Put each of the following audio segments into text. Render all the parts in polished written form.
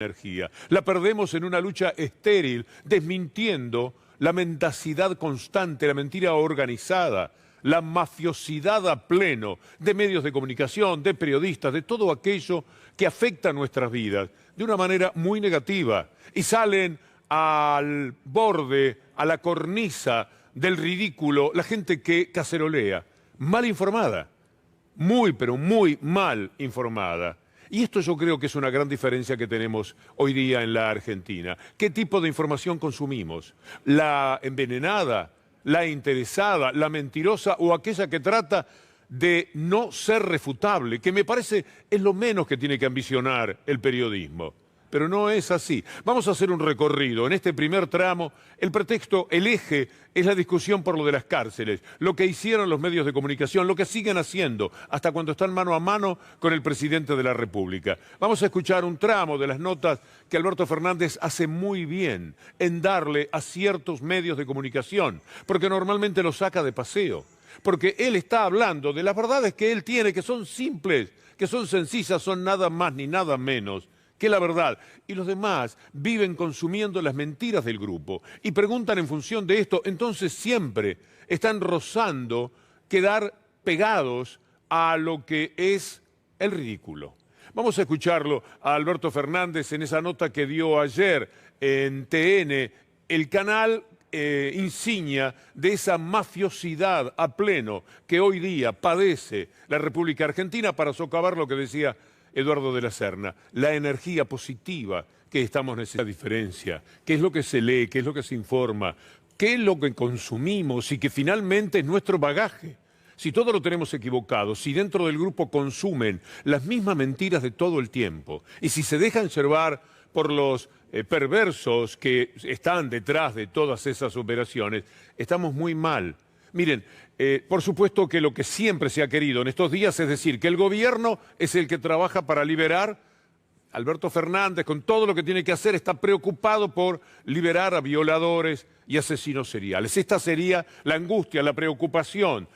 energía. La perdemos en una lucha estéril, desmintiendo la mendacidad constante, la mentira organizada, la mafiosidad a pleno de medios de comunicación, de periodistas, de todo aquello que afecta nuestras vidas de una manera muy negativa. Y salen al borde, a la cornisa del ridículo, la gente que cacerolea, mal informada, muy pero muy mal informada. Y esto yo creo que es una gran diferencia que tenemos hoy día en la Argentina. ¿Qué tipo de información consumimos? ¿La envenenada, la interesada, la mentirosa o aquella que trata de no ser refutable? Que me parece es lo menos que tiene que ambicionar el periodismo. Pero no es así. Vamos a hacer un recorrido. En este primer tramo, el pretexto, el eje, es la discusión por lo de las cárceles, lo que hicieron los medios de comunicación, lo que siguen haciendo, hasta cuando están mano a mano con el presidente de la República. Vamos a escuchar un tramo de las notas que Alberto Fernández hace muy bien en darle a ciertos medios de comunicación, porque normalmente los saca de paseo, porque él está hablando de las verdades que él tiene, que son simples, que son sencillas, son nada más ni nada menos que la verdad. Y los demás viven consumiendo las mentiras del grupo y preguntan en función de esto, entonces siempre están rozando quedar pegados a lo que es el ridículo. Vamos a escucharlo a Alberto Fernández en esa nota que dio ayer en TN, el canal insignia de esa mafiosidad a pleno que hoy día padece la República Argentina, para socavar lo que decía Eduardo de la Serna, la energía positiva que estamos necesitando. La diferencia, qué es lo que se lee, qué es lo que se informa, qué es lo que consumimos y que finalmente es nuestro bagaje. Si todo lo tenemos equivocado, si dentro del grupo consumen las mismas mentiras de todo el tiempo y si se dejan llevar por los perversos que están detrás de todas esas operaciones, estamos muy mal. Miren, por supuesto que lo que siempre se ha querido en estos días es decir que el gobierno es el que trabaja para liberar. Alberto Fernández, con todo lo que tiene que hacer, está preocupado por liberar a violadores y asesinos seriales. Esta sería la angustia, la preocupación,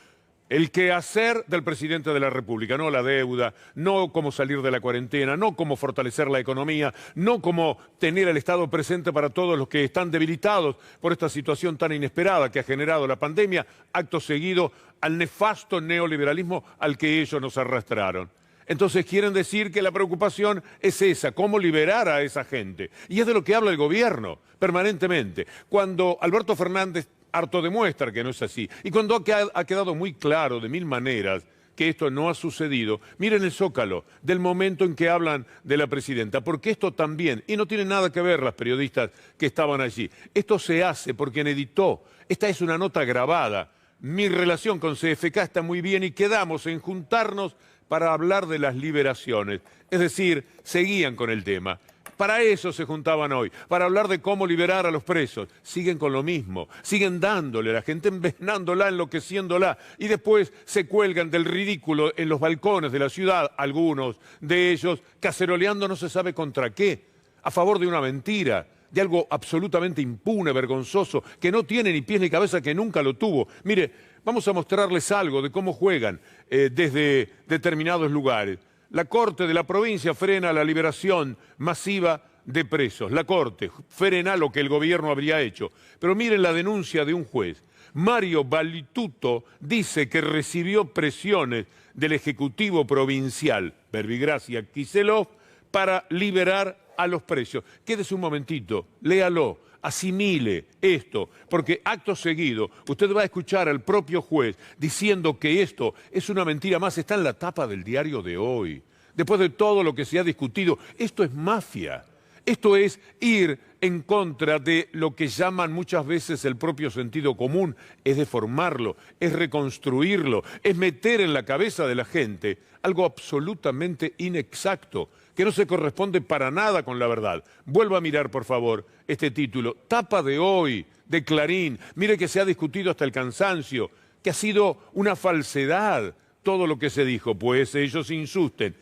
el quehacer del presidente de la República, no la deuda, no cómo salir de la cuarentena, no cómo fortalecer la economía, no cómo tener el Estado presente para todos los que están debilitados por esta situación tan inesperada que ha generado la pandemia, acto seguido al nefasto neoliberalismo al que ellos nos arrastraron. Entonces quieren decir que la preocupación es esa, cómo liberar a esa gente. Y es de lo que habla el gobierno permanentemente. Cuando Alberto Fernández harto demuestra que no es así. Y cuando ha quedado muy claro de mil maneras que esto no ha sucedido, miren el zócalo del momento en que hablan de la presidenta, porque esto también, y no tiene nada que ver las periodistas que estaban allí, esto se hace por quien editó, esta es una nota grabada, mi relación con CFK está muy bien y quedamos en juntarnos para hablar de las liberaciones, es decir, seguían con el tema. Para eso se juntaban hoy, para hablar de cómo liberar a los presos. Siguen con lo mismo, siguen dándole a la gente, envenenándola, enloqueciéndola, y después se cuelgan del ridículo en los balcones de la ciudad, algunos de ellos caceroleando no se sabe contra qué, a favor de una mentira, de algo absolutamente impune, vergonzoso, que no tiene ni pies ni cabeza, que nunca lo tuvo. Mire, vamos a mostrarles algo de cómo juegan desde determinados lugares. La Corte de la provincia frena la liberación masiva de presos. La Corte frena lo que el gobierno habría hecho. Pero miren la denuncia de un juez. Mario Valituto dice que recibió presiones del Ejecutivo Provincial, Verbigracia Kicillof, para liberar a los presos. Quédese un momentito, léalo, asimile esto, porque acto seguido usted va a escuchar al propio juez diciendo que esto es una mentira más. Está en la tapa del Diario de Hoy. Después de todo lo que se ha discutido, esto es mafia. Esto es ir en contra de lo que llaman muchas veces el propio sentido común, es deformarlo, es reconstruirlo, es meter en la cabeza de la gente algo absolutamente inexacto, que no se corresponde para nada con la verdad. Vuelva a mirar, por favor, este título, tapa de Hoy, de Clarín. Mire que se ha discutido hasta el cansancio, que ha sido una falsedad todo lo que se dijo, pues ellos insisten.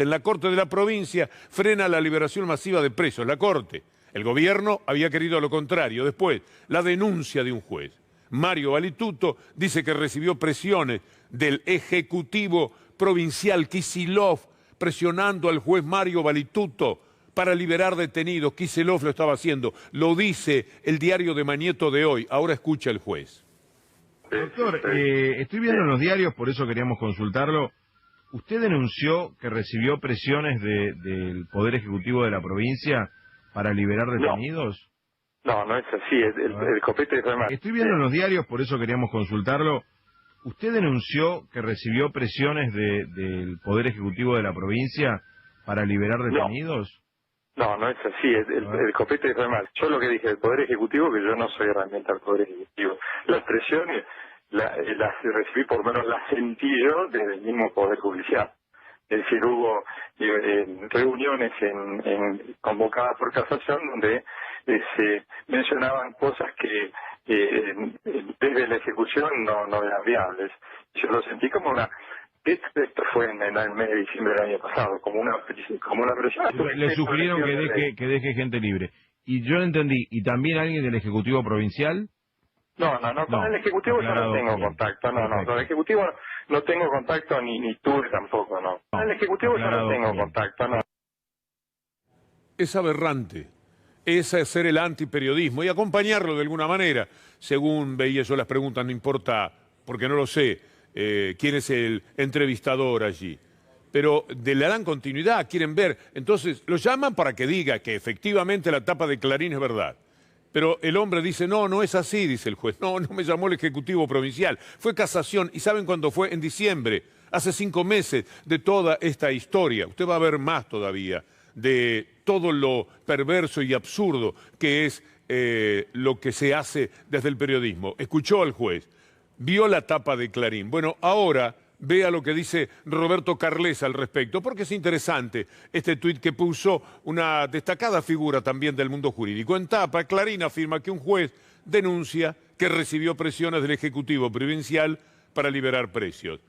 La Corte de la provincia frena la liberación masiva de presos. La Corte, el gobierno había querido lo contrario. Después, la denuncia de un juez. Mario Valituto dice que recibió presiones del Ejecutivo Provincial Kicillof, presionando al juez Mario Valituto para liberar detenidos. Kicillof lo estaba haciendo. Lo dice el diario de Manieto de hoy. Ahora escucha el juez. Doctor, estoy viendo en los diarios, por eso queríamos consultarlo. ¿Usted denunció que recibió presiones del Poder Ejecutivo de la provincia para liberar detenidos? No, no es así, el copete es más. Estoy viendo en los diarios, por eso queríamos consultarlo. ¿Usted denunció que recibió presiones del Poder Ejecutivo de la provincia para liberar detenidos? No, no es así, el copete es más. Yo lo que dije del Poder Ejecutivo, que yo no soy herramienta del Poder Ejecutivo. Las presiones las recibí, por lo menos las sentí yo desde el mismo Poder Judicial. Es decir, hubo reuniones convocadas por casación donde se mencionaban cosas que desde la ejecución no eran viables. Yo lo sentí como una... Esto fue en el mes de diciembre del año pasado, como una presión. Le sugirieron que deje gente libre. Y yo entendí, ¿y también alguien del Ejecutivo Provincial? No, con el Ejecutivo yo no tengo contacto, con el Ejecutivo no tengo contacto, ni tuve tampoco, no. Con el Ejecutivo yo no tengo contacto, no. Es aberrante. Es hacer el antiperiodismo y acompañarlo de alguna manera. Según veía yo las preguntas, no importa, porque no lo sé, quién es el entrevistador allí. Pero le dan continuidad, quieren ver. Entonces lo llaman para que diga que efectivamente la tapa de Clarín es verdad. Pero el hombre dice, no es así, dice el juez. No me llamó el Ejecutivo Provincial. Fue casación. ¿Y saben cuándo fue? En diciembre, hace 5 meses de toda esta historia. Usted va a ver más todavía de todo lo perverso y absurdo que es lo que se hace desde el periodismo. Escuchó al juez, vio la tapa de Clarín. Bueno, ahora vea lo que dice Roberto Carles al respecto, porque es interesante este tuit que puso una destacada figura también del mundo jurídico. En tapa, Clarín afirma que un juez denuncia que recibió presiones del Ejecutivo Provincial para liberar presos.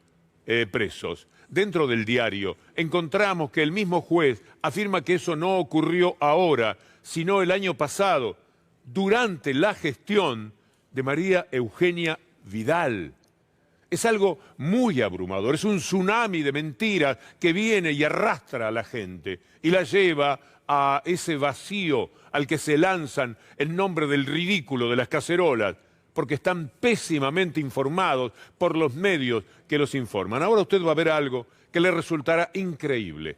Dentro del diario encontramos que el mismo juez afirma que eso no ocurrió ahora, sino el año pasado, durante la gestión de María Eugenia Vidal. Es algo muy abrumador, es un tsunami de mentiras que viene y arrastra a la gente y la lleva a ese vacío al que se lanzan en nombre del ridículo de las cacerolas, porque están pésimamente informados por los medios que los informan. Ahora usted va a ver algo que le resultará increíble.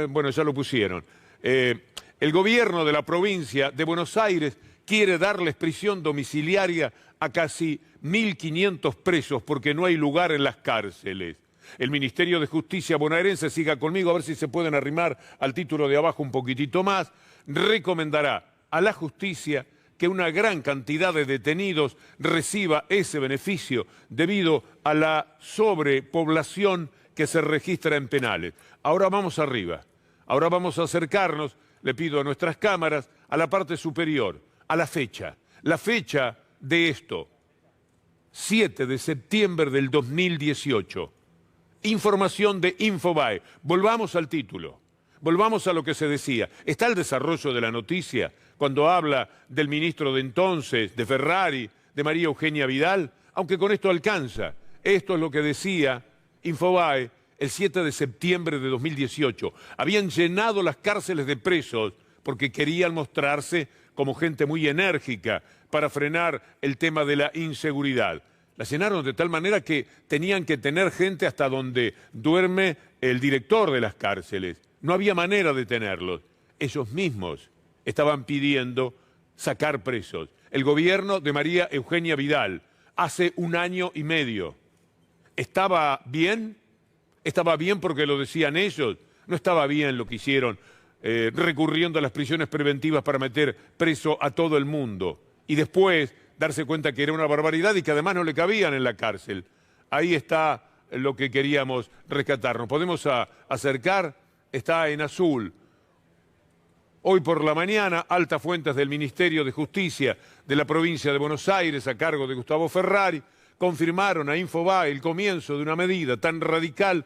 Bueno, ya lo pusieron. El gobierno de la provincia de Buenos Aires quiere darles prisión domiciliaria a casi 1.500 presos porque no hay lugar en las cárceles. El Ministerio de Justicia bonaerense, siga conmigo a ver si se pueden arrimar al título de abajo un poquitito más, recomendará a la justicia que una gran cantidad de detenidos reciba ese beneficio debido a la sobrepoblación que se registra en penales. Ahora vamos arriba, ahora vamos a acercarnos, le pido a nuestras cámaras, a la parte superior, a la fecha de esto, 7 de septiembre del 2018. Información de Infobae. Volvamos al título, volvamos a lo que se decía. Está el desarrollo de la noticia cuando habla del ministro de entonces, de Ferrari, de María Eugenia Vidal, aunque con esto alcanza. Esto es lo que decía Infobae el 7 de septiembre de 2018. Habían llenado las cárceles de presos porque querían mostrarse como gente muy enérgica para frenar el tema de la inseguridad. La llenaron de tal manera que tenían que tener gente hasta donde duerme el director de las cárceles. No había manera de tenerlos. Ellos mismos estaban pidiendo sacar presos. El gobierno de María Eugenia Vidal, hace 1 año y medio. ¿Estaba bien? ¿Estaba bien porque lo decían ellos? No estaba bien lo que hicieron recurriendo a las prisiones preventivas para meter preso a todo el mundo. Y después darse cuenta que era una barbaridad y que además no le cabían en la cárcel. Ahí está lo que queríamos rescatar. ¿Nos podemos acercar? Está en azul. Hoy por la mañana, altas fuentes del Ministerio de Justicia de la provincia de Buenos Aires, a cargo de Gustavo Ferrari, confirmaron a Infobae el comienzo de una medida tan radical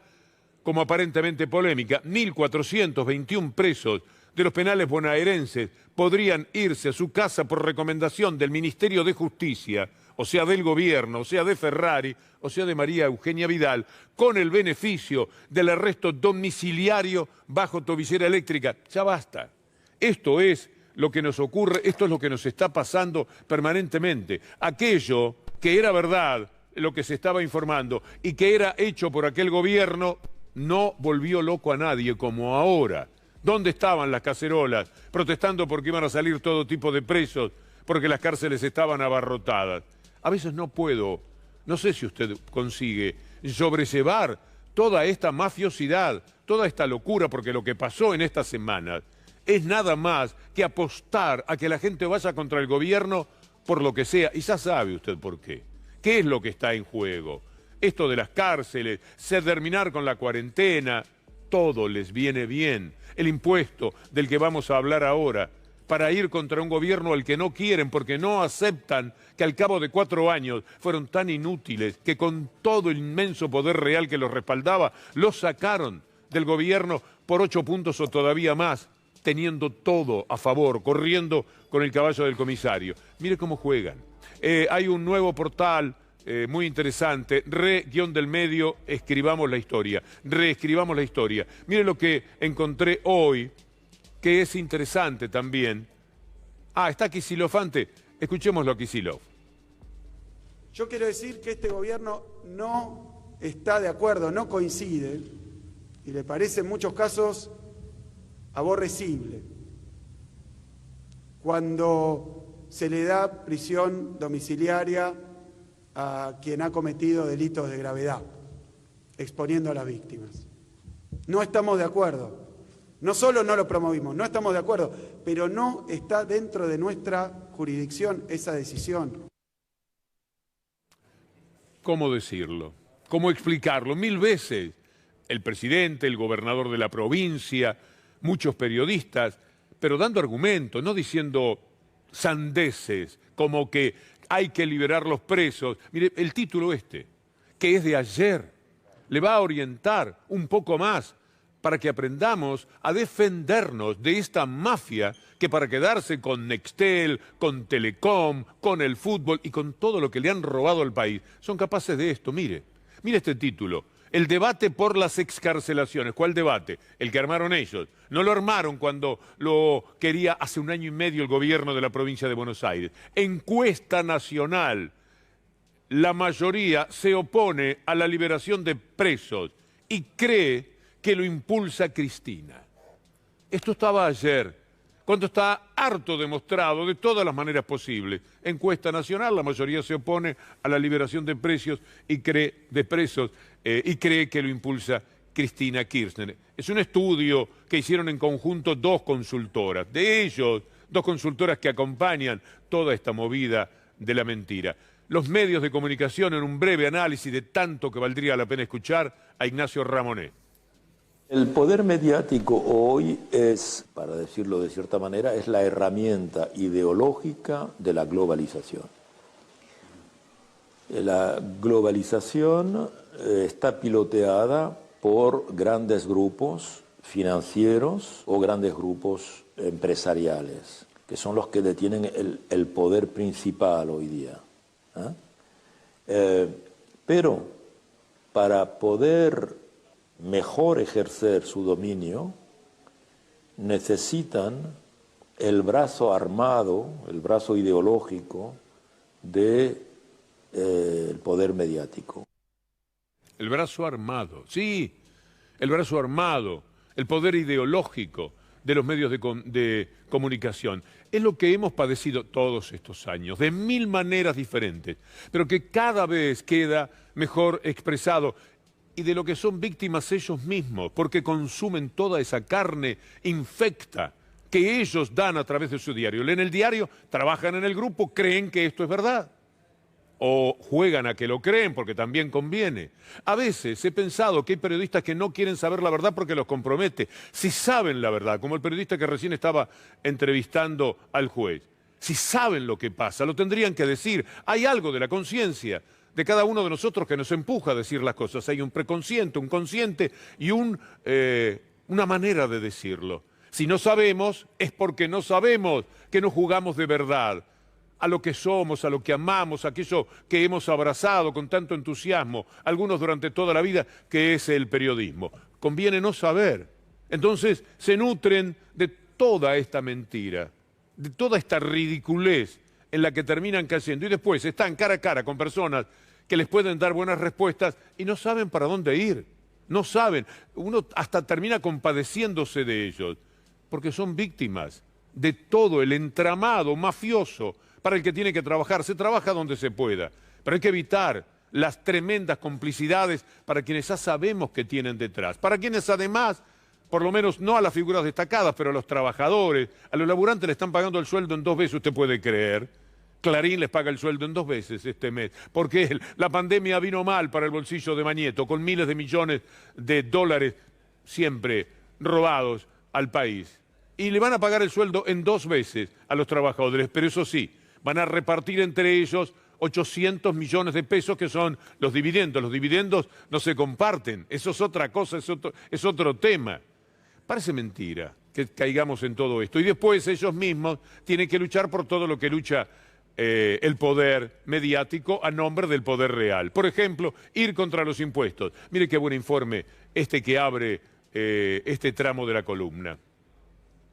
como aparentemente polémica. 1.421 presos de los penales bonaerenses podrían irse a su casa por recomendación del Ministerio de Justicia, o sea, del gobierno, o sea, de Ferrari, o sea, de María Eugenia Vidal, con el beneficio del arresto domiciliario bajo tobillera eléctrica. Ya basta. Esto es lo que nos ocurre, esto es lo que nos está pasando permanentemente. Aquello que era verdad, lo que se estaba informando, y que era hecho por aquel gobierno, no volvió loco a nadie como ahora. ¿Dónde estaban las cacerolas protestando porque iban a salir todo tipo de presos, porque las cárceles estaban abarrotadas? A veces no puedo, no sé si usted consigue sobrellevar toda esta mafiosidad, toda esta locura, porque lo que pasó en estas semanas es nada más que apostar a que la gente vaya contra el gobierno por lo que sea, y ya sabe usted por qué. ¿Qué es lo que está en juego? Esto de las cárceles, terminar con la cuarentena, todo les viene bien. El impuesto del que vamos a hablar ahora, para ir contra un gobierno al que no quieren, porque no aceptan que al cabo de 4 años fueron tan inútiles que con todo el inmenso poder real que los respaldaba, los sacaron del gobierno por 8 puntos o todavía más, teniendo todo a favor, corriendo con el caballo del comisario. Mire cómo juegan. Hay un nuevo portal muy interesante, Re-del-Medio, escribamos la historia, reescribamos la historia. Mire lo que encontré hoy, que es interesante también. Está Kicillof antes, escuchémoslo a Kicillof. Yo quiero decir que este gobierno no está de acuerdo, no coincide, y le parece en muchos casos aborrecible cuando se le da prisión domiciliaria a quien ha cometido delitos de gravedad, exponiendo a las víctimas. No estamos de acuerdo. No solo no lo promovimos, no estamos de acuerdo, pero no está dentro de nuestra jurisdicción esa decisión. ¿Cómo decirlo? ¿Cómo explicarlo? 1000 veces el presidente, el gobernador de la provincia, muchos periodistas, pero dando argumentos, no diciendo sandeces, como que hay que liberar los presos. Mire, el título que es de ayer, le va a orientar un poco más para que aprendamos a defendernos de esta mafia que para quedarse con Nextel, con Telecom, con el fútbol y con todo lo que le han robado al país, son capaces de esto. Mire este título. El debate por las excarcelaciones. ¿Cuál debate? El que armaron ellos. No lo armaron cuando lo quería hace 1 año y medio el gobierno de la provincia de Buenos Aires. Encuesta nacional. La mayoría se opone a la liberación de presos y cree que lo impulsa Cristina. Esto estaba ayer, cuando está harto demostrado de todas las maneras posibles. Encuesta nacional, la mayoría se opone a la liberación de presos y cree que lo impulsa Cristina Kirchner. Es un estudio que hicieron en conjunto 2 consultoras, de ellos 2 consultoras que acompañan toda esta movida de la mentira. Los medios de comunicación en un breve análisis de tanto que valdría la pena escuchar a Ignacio Ramonet. El poder mediático hoy es, para decirlo de cierta manera, es la herramienta ideológica de la globalización. La globalización está piloteada por grandes grupos financieros o grandes grupos empresariales, que son los que detienen el poder principal hoy día. Pero para poder mejor ejercer su dominio, necesitan el brazo armado, el brazo ideológico del poder mediático. El brazo armado, sí, el brazo armado, el poder ideológico de los medios de comunicación. Es lo que hemos padecido todos estos años, de 1000 maneras diferentes, pero que cada vez queda mejor expresado, y de lo que son víctimas ellos mismos, porque consumen toda esa carne infecta que ellos dan a través de su diario. Leen el diario, trabajan en el grupo, creen que esto es verdad. O juegan a que lo creen porque también conviene. A veces he pensado que hay periodistas que no quieren saber la verdad porque los compromete. Si saben la verdad, como el periodista que recién estaba entrevistando al juez, si saben lo que pasa, lo tendrían que decir. Hay algo de la conciencia de cada uno de nosotros que nos empuja a decir las cosas. Hay un preconsciente, un consciente y una manera de decirlo. Si no sabemos, es porque no sabemos que no jugamos de verdad a lo que somos, a lo que amamos, a aquello que hemos abrazado con tanto entusiasmo, algunos durante toda la vida, que es el periodismo. Conviene no saber. Entonces se nutren de toda esta mentira, de toda esta ridiculez en la que terminan cayendo y después están cara a cara con personas que les pueden dar buenas respuestas y no saben para dónde ir, no saben. Uno hasta termina compadeciéndose de ellos, porque son víctimas de todo el entramado mafioso para el que tiene que trabajar. Se trabaja donde se pueda, pero hay que evitar las tremendas complicidades para quienes ya sabemos que tienen detrás, para quienes además, por lo menos no a las figuras destacadas, pero a los trabajadores, a los laburantes le están pagando el sueldo en 2 veces, usted puede creer. Clarín les paga el sueldo en 2 veces este mes, porque la pandemia vino mal para el bolsillo de Mañeto, con miles de millones de dólares siempre robados al país. Y le van a pagar el sueldo en 2 veces a los trabajadores, pero eso sí, van a repartir entre ellos 800 millones de pesos que son los dividendos. Los dividendos no se comparten, eso es otra cosa, es otro tema. Parece mentira que caigamos en todo esto. Y después ellos mismos tienen que luchar por todo lo que lucha el poder mediático a nombre del poder real. Por ejemplo, ir contra los impuestos. Mire qué buen informe este que abre este tramo de la columna.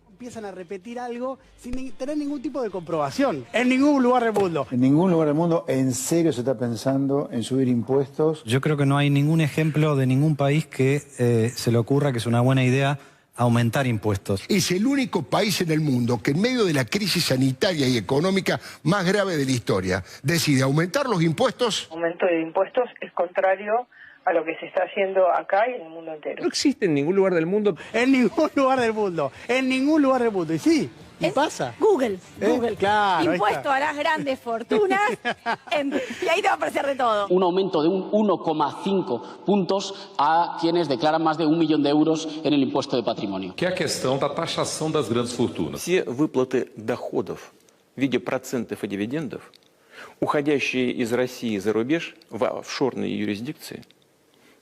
Empiezan a repetir algo sin tener ningún tipo de comprobación en ningún lugar del mundo. En ningún lugar del mundo en serio se está pensando en subir impuestos. Yo creo que no hay ningún ejemplo de ningún país que se le ocurra que es una buena idea aumentar impuestos. Es el único país en el mundo que en medio de la crisis sanitaria y económica más grave de la historia decide aumentar los impuestos. El aumento de impuestos es contrario a lo que se está haciendo acá y en el mundo entero. No existe en ningún lugar del mundo. En ningún lugar del mundo. En ningún lugar del mundo. Y sí, y pasa. Google. Claro. Impuesto a las grandes fortunas. Y ahí te va a aparecer de todo. Un aumento de un 1,5 puntos a quienes declaran más de 1 millón de euros en el impuesto de patrimonio. Que é a questão da taxação das grandes fortunas. Все выплаты доходов в виде процентов и дивидендов, уходящие из России за рубеж в офшорные юрисдикции,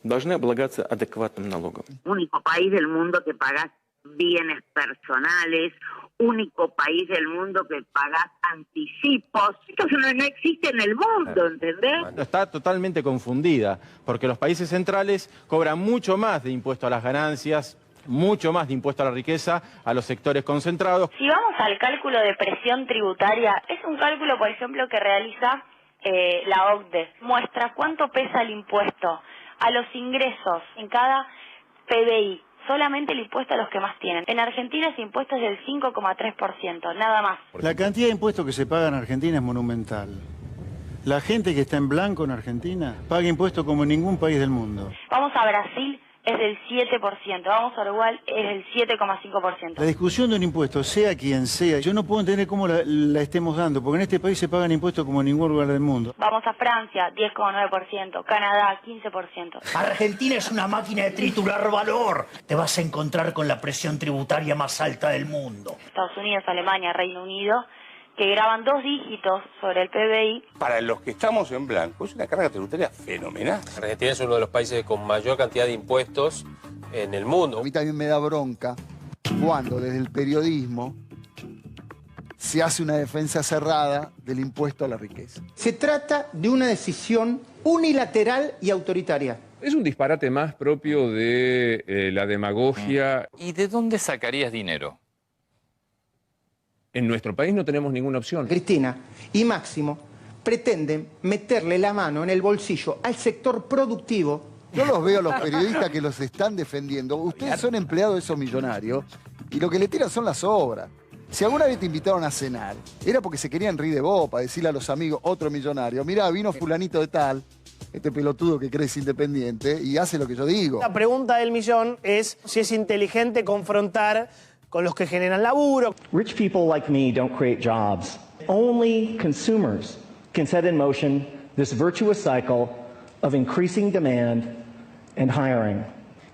должны облагаться адекватным налогом. Único país del mundo que paga bienes personales, único país del mundo que paga anticipos. Esto no existe en el mundo, ¿entendés? Está totalmente confundida, porque los países centrales cobran mucho más de impuesto a las ganancias, mucho más de impuesto a la riqueza a los sectores concentrados. Si vamos al cálculo de presión tributaria, es un cálculo, por ejemplo, que realiza la OCDE. Muestra cuánto pesa el impuesto a los ingresos en cada PBI. Solamente el impuesto a los que más tienen. En Argentina ese impuesto es del 5,3%, nada más. La cantidad de impuestos que se paga en Argentina es monumental. La gente que está en blanco en Argentina paga impuestos como en ningún país del mundo. Vamos a Brasil, es del 7%. Vamos a Uruguay, es del 7,5%. La discusión de un impuesto, sea quien sea, yo no puedo entender cómo la estemos dando, porque en este país se pagan impuestos como en ningún lugar del mundo. Vamos a Francia, 10,9%. Canadá, 15%. Argentina es una máquina de triturar valor. Te vas a encontrar con la presión tributaria más alta del mundo. Estados Unidos, Alemania, Reino Unido, que graban 2 dígitos sobre el PBI. Para los que estamos en blanco, es una carga tributaria fenomenal. Argentina es uno de los países con mayor cantidad de impuestos en el mundo. A mí también me da bronca cuando desde el periodismo se hace una defensa cerrada del impuesto a la riqueza. Se trata de una decisión unilateral y autoritaria. Es un disparate más propio de la demagogia. ¿Y de dónde sacarías dinero? En nuestro país no tenemos ninguna opción. Cristina y Máximo pretenden meterle la mano en el bolsillo al sector productivo. Yo los veo a los periodistas que los están defendiendo. Ustedes son empleados de esos millonarios y lo que le tiran son las obras. Si alguna vez te invitaron a cenar, era porque se querían reír de vos, para decirle a los amigos, otro millonario, mirá, vino fulanito de tal, este pelotudo que cree es independiente, y hace lo que yo digo. La pregunta del millón es si es inteligente confrontar con los que generan laburo. Rich people like me don't create jobs. Only consumers can set in motion this virtuous cycle of increasing demand and hiring.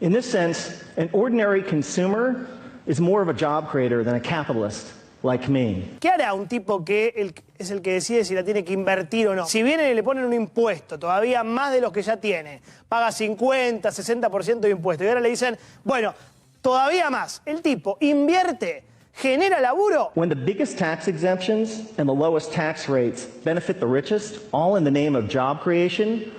In this sense, an ordinary consumer is more of a job creator than a capitalist like me. ¿Qué hará un tipo que es el que decide si la tiene que invertir o no? Si vienen y le ponen un impuesto, todavía más de los que ya tiene, paga 50, 60% de impuesto, y ahora le dicen, bueno, todavía más. El tipo invierte, genera laburo. When the biggest tax exemptions and the lowest tax rates benefit the richest, all in the name of job creation,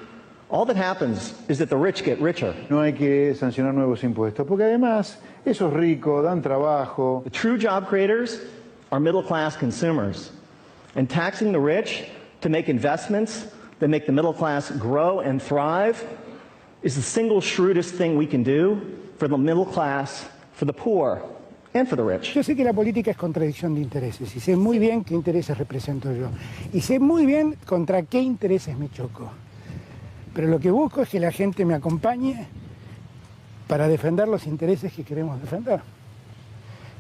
all that happens is that the rich get richer. No hay que sancionar nuevos impuestos, porque además Esos ricos dan trabajo. The true job creators are middle class consumers. And taxing the rich to make investments that make the middle class grow and thrive is the single shrewdest thing we can do for the middle class, for the poor, and for the rich. Yo sé que la política es contradicción de intereses y sé muy bien qué intereses represento yo. Y sé muy bien contra qué intereses me choco. Pero lo que busco es que la gente me acompañe para defender los intereses que queremos defender,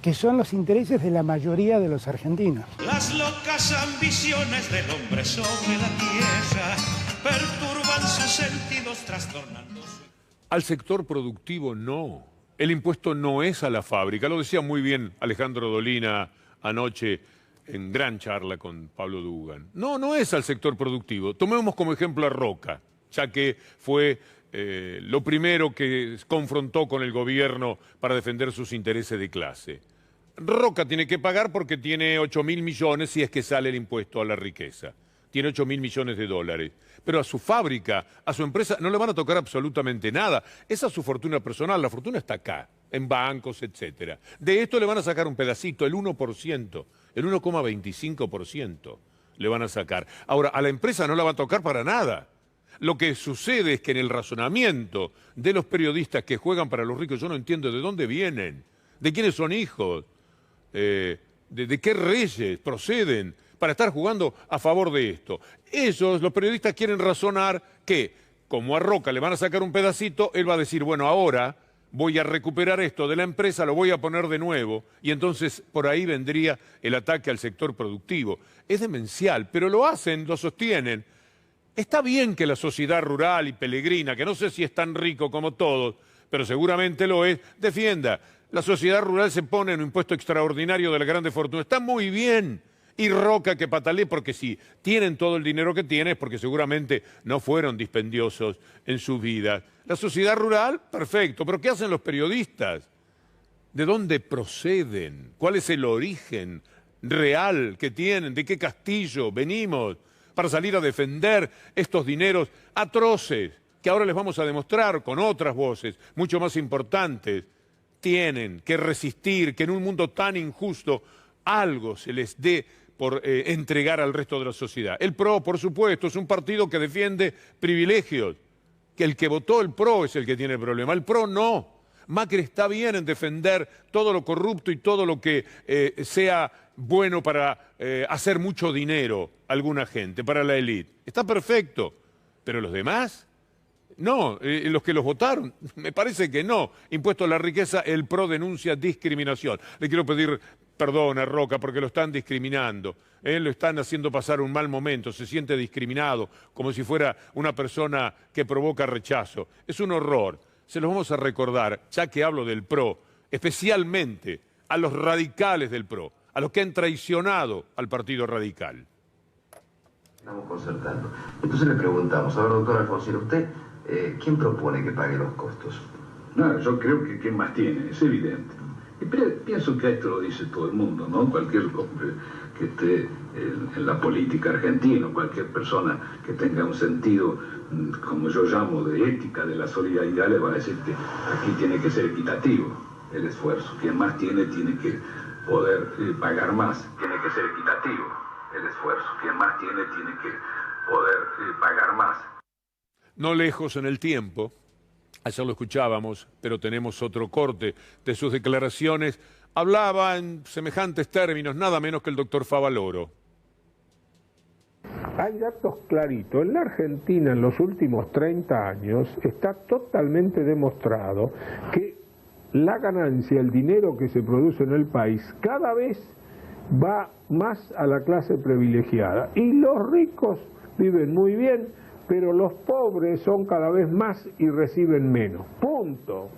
que son los intereses de la mayoría de los argentinos. Las locas ambiciones del hombre sobre la tierra perturban sus sentidos, trastornando su... Al sector productivo no. El impuesto no es a la fábrica. Lo decía muy bien Alejandro Dolina anoche en gran charla con Pablo Dugan. No, no es al sector productivo. Tomemos como ejemplo a Roca, ya que fue lo primero que confrontó con el gobierno para defender sus intereses de clase. Roca tiene que pagar porque tiene 8.000 millones si es que sale el impuesto a la riqueza. Tiene 8.000 millones de dólares. Pero a su fábrica, a su empresa, no le van a tocar absolutamente nada. Esa es su fortuna personal. La fortuna está acá, en bancos, etc. De esto le van a sacar un pedacito, el 1%, el 1,25% le van a sacar. Ahora, a la empresa no la va a tocar para nada. Lo que sucede es que en el razonamiento de los periodistas que juegan para los ricos, yo no entiendo de dónde vienen, de quiénes son hijos, de qué reyes proceden para estar jugando a favor de esto. Ellos, los periodistas, quieren razonar que, como a Roca le van a sacar un pedacito, él va a decir, bueno, ahora voy a recuperar esto de la empresa, lo voy a poner de nuevo, y entonces por ahí vendría el ataque al sector productivo. Es demencial, pero lo hacen, lo sostienen. Está bien que la sociedad rural y peregrina, que no sé si es tan rico como todos, pero seguramente lo es, defienda. La sociedad rural se pone en un impuesto extraordinario de la grande fortuna. Está muy bien. Y Roca que patalee, porque si tienen todo el dinero que tienen es porque seguramente no fueron dispendiosos en su vida. La sociedad rural, perfecto. Pero ¿qué hacen los periodistas? ¿De dónde proceden? ¿Cuál es el origen real que tienen? ¿De qué castillo venimos para salir a defender estos dineros atroces que ahora les vamos a demostrar con otras voces mucho más importantes? Tienen que resistir que en un mundo tan injusto algo se les dé por entregar al resto de la sociedad. El PRO, por supuesto, es un partido que defiende privilegios, que el que votó el PRO es el que tiene el problema, el PRO no. Macri está bien en defender todo lo corrupto y todo lo que sea bueno para hacer mucho dinero a alguna gente, para la élite. Está perfecto, pero los demás... No, los que los votaron, me parece que no. Impuesto a la riqueza, el PRO denuncia discriminación. Le quiero pedir perdón a Roca porque lo están discriminando. Lo están haciendo pasar un mal momento, se siente discriminado, como si fuera una persona que provoca rechazo. Es un horror. Se los vamos a recordar, ya que hablo del PRO, especialmente a los radicales del PRO, a los que han traicionado al Partido Radical. Estamos concertando. Entonces le preguntamos, a ver, doctor Alfonsín, usted... ¿quién propone que pague los costos? No, yo creo que quien más tiene, es evidente. Y pienso que esto lo dice todo el mundo, ¿no? Cualquier hombre que esté en la política argentina, cualquier persona que tenga un sentido, como yo llamo, de ética, de la solidaridad, le va a decir que aquí tiene que ser equitativo el esfuerzo. Quien más tiene que poder pagar más. Tiene que ser equitativo el esfuerzo. Quien más tiene que poder pagar más. No lejos en el tiempo, ayer lo escuchábamos, pero tenemos otro corte de sus declaraciones, hablaba en semejantes términos nada menos que el doctor Favaloro. Hay datos claritos. En la Argentina en los últimos 30 años está totalmente demostrado que la ganancia, el dinero que se produce en el país cada vez va más a la clase privilegiada y los ricos viven muy bien, pero los pobres son cada vez más y reciben menos. Punto.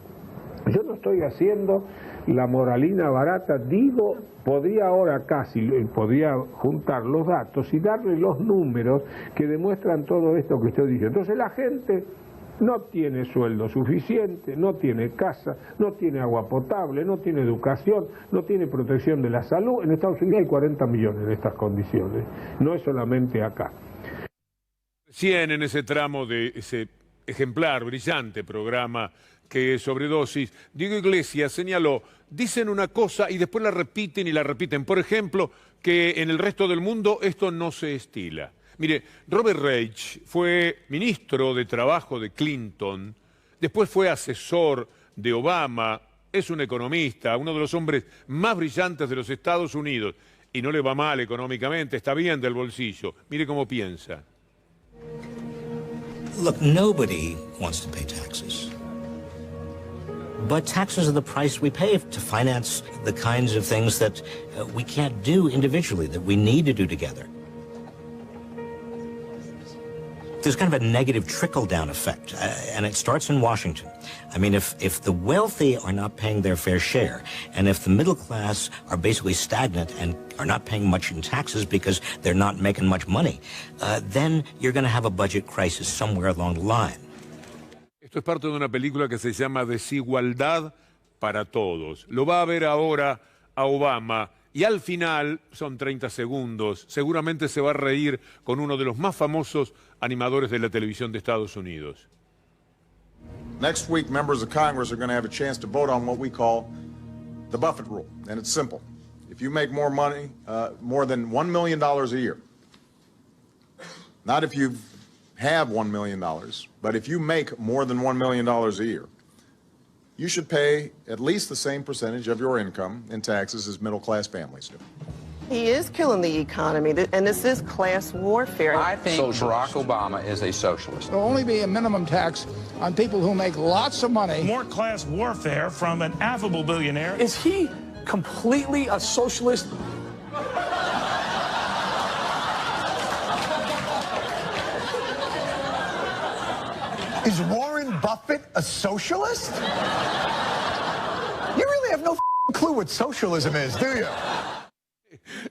Yo no estoy haciendo la moralina barata, digo, podría ahora podría juntar los datos y darle los números que demuestran todo esto que estoy diciendo. Entonces la gente no tiene sueldo suficiente, no tiene casa, no tiene agua potable, no tiene educación, no tiene protección de la salud. En Estados Unidos hay 40 millones en estas condiciones, no es solamente acá. En ese tramo de ese ejemplar, brillante programa que sobredosis. Diego Iglesias señaló, dicen una cosa y después la repiten y la repiten. Por ejemplo, que en el resto del mundo esto no se estila. Mire, Robert Reich fue ministro de Trabajo de Clinton, después fue asesor de Obama, es un economista, uno de los hombres más brillantes de los Estados Unidos, y no le va mal económicamente, está bien del bolsillo. Mire cómo piensa. Look, nobody wants to pay taxes. But taxes are the price we pay to finance the kinds of things that we can't do individually, that we need to do together. There's kind of a negative trickle-down effect, and it starts in Washington. I mean, if the wealthy are not paying their fair share, and if the middle class are basically stagnant and are not paying much in taxes because they're not making much money, then you're going to have a budget crisis somewhere along the line. Esto es parte de una película que se llama Desigualdad para Todos. Lo va a ver ahora a Obama. Y al final, son 30 segundos, seguramente se va a reír con uno de los más famosos animadores de la televisión de Estados Unidos. Next week, members of Congress are going to have a chance to vote on what we call the Buffett rule. And it's simple. If you make more money, more than $1 million a year, not if you have $1 million, but if you make more than $1 million a year, you should pay at least the same percentage of your income in taxes as middle-class families do. He is killing the economy, and this is class warfare. I think Barack Obama is a socialist. There'll only be a minimum tax on people who make lots of money. More class warfare from an affable billionaire. Is he completely a socialist? Is Warren Buffett a socialist? You really have no clue what socialism is, do you?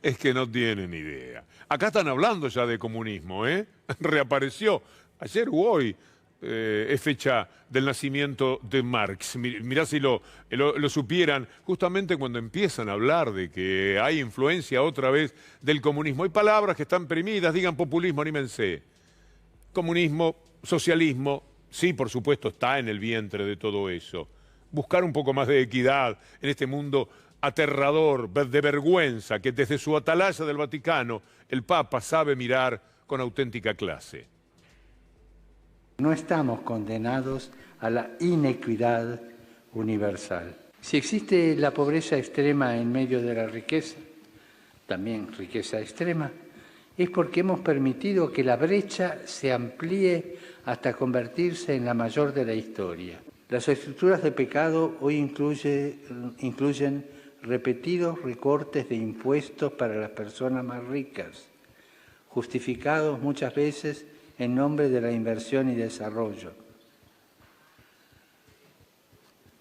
Es que no tienen idea. Acá están hablando ya de comunismo, ¿eh? Reapareció ayer u hoy. Es fecha del nacimiento de Marx. Mirá si lo supieran, justamente cuando empiezan a hablar de que hay influencia otra vez del comunismo. Hay palabras que están perimidas, digan populismo, anímense. Comunismo, socialismo, sí, por supuesto, está en el vientre de todo eso. Buscar un poco más de equidad en este mundo aterrador, de vergüenza, que desde su atalaya del Vaticano el Papa sabe mirar con auténtica clase. No estamos condenados a la inequidad universal. Si existe la pobreza extrema en medio de la riqueza, también riqueza extrema, es porque hemos permitido que la brecha se amplíe hasta convertirse en la mayor de la historia. Las estructuras de pecado hoy incluyen repetidos recortes de impuestos para las personas más ricas, justificados muchas veces en nombre de la inversión y desarrollo.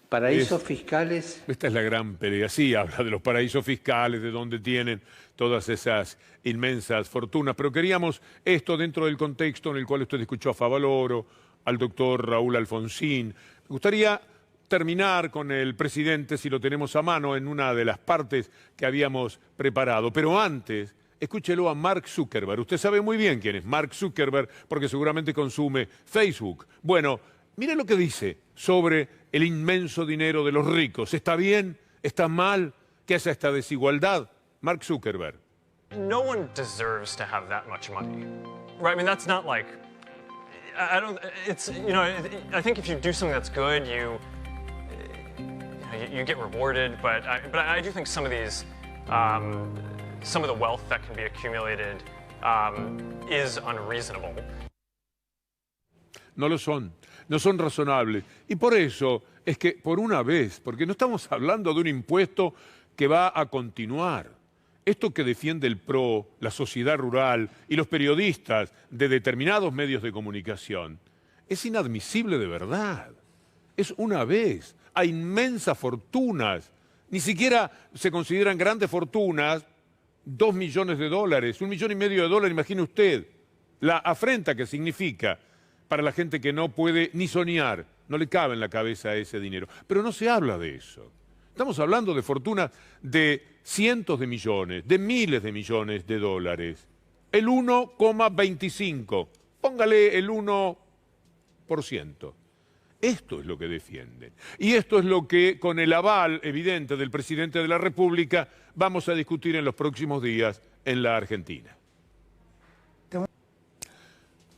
Paraísos fiscales... Esta es la gran pelea. Sí, habla de los paraísos fiscales, de donde tienen todas esas inmensas fortunas. Pero queríamos esto dentro del contexto en el cual usted escuchó a Favaloro, al doctor Raúl Alfonsín. Me gustaría terminar con el presidente, si lo tenemos a mano, en una de las partes que habíamos preparado. Pero antes, escúchelo a Mark Zuckerberg. Usted sabe muy bien quién es Mark Zuckerberg, porque seguramente consume Facebook. Bueno, mire lo que dice sobre el inmenso dinero de los ricos. ¿Está bien? ¿Está mal que haya esta desigualdad? Mark Zuckerberg. No one deserves to have that much money, right? I mean, that's not like, I don't, it's, you know, I think if you do something that's good, you get rewarded, but I do think some of these, some of the wealth that can be accumulated is unreasonable. No lo son, no son razonables. Y por eso es que, por una vez, porque no estamos hablando de un impuesto que va a continuar. Esto que defiende el PRO, la sociedad rural y los periodistas de determinados medios de comunicación, es inadmisible de verdad. Es una vez. Hay inmensas fortunas. Ni siquiera se consideran grandes fortunas 2 millones de dólares, 1,5 millones de dólares, imagine usted. La afrenta que significa para la gente que no puede ni soñar, no le cabe en la cabeza ese dinero. Pero no se habla de eso. Estamos hablando de fortunas de cientos de millones, de miles de millones de dólares. El 1,25, póngale el 1%. Esto es lo que defienden. Y esto es lo que, con el aval evidente del presidente de la República, vamos a discutir en los próximos días en la Argentina.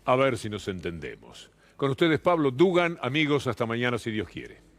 A ver si nos entendemos. Con ustedes, Pablo Dugan. Amigos, hasta mañana si Dios quiere.